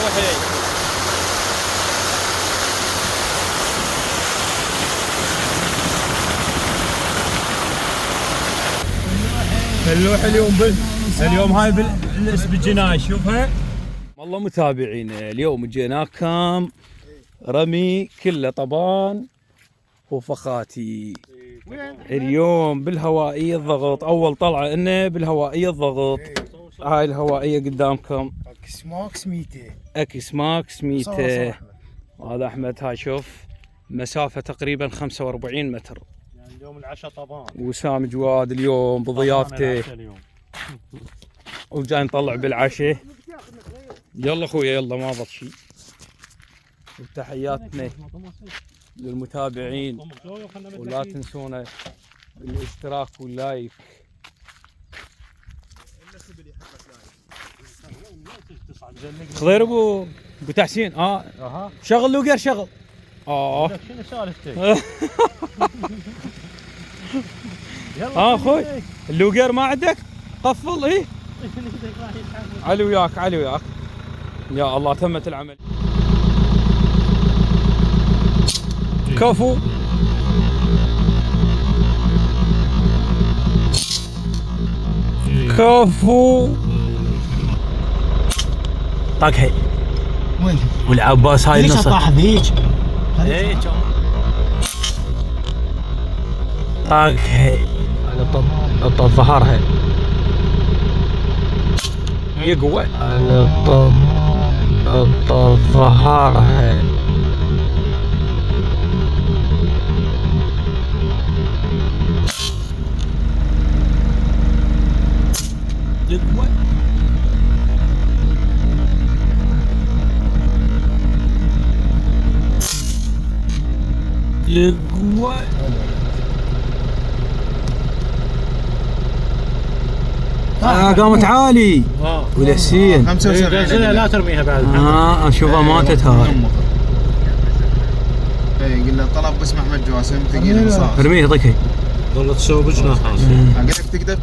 روحي. اللوحة اليوم هاي بالاسم الجناي شوفها. والله متابعينا اليوم جيناكم رمي كله طبان وفخاتي. اليوم بالهوائية الضغط، اول طلعة انه بالهوائية الضغط. هاي الهوائية قدامكم اكس ماكس 200. اكس ماكس 200. هذا احمد. هاي شوف مسافة تقريبا 45 متر. يعني اليوم العشاء طبعا. وسام جواد اليوم بضيافته وجاي نطلع بالعشاء. يلا اخويا يلا ما ضل شيء. وتحياتنا للمتابعين ولا تنسونا بالاشتراك واللايك. خضير ابو تحسين. شغل لوقر شغل. شنو سالفتك؟ اخوي اللوقر ما عندك؟ قفل. ايه علي وياك علي وياك. يا الله تمت العمل. كفو. كفو. طاق هي وين؟ والعباس هاي النص طاح ذيك. ايه طاق هي على طب ظهرها يقوى على طب ظهرها. يقوى يقوى. قامت عالي والحسين 75 لا ترميها بعد. اشوفها ماتت هاي. اي قلنا طلب باسم احمد جواسم ثقيل رصاص. ارميه ضكي. ظلت تسوي بجناح. قلت تقدر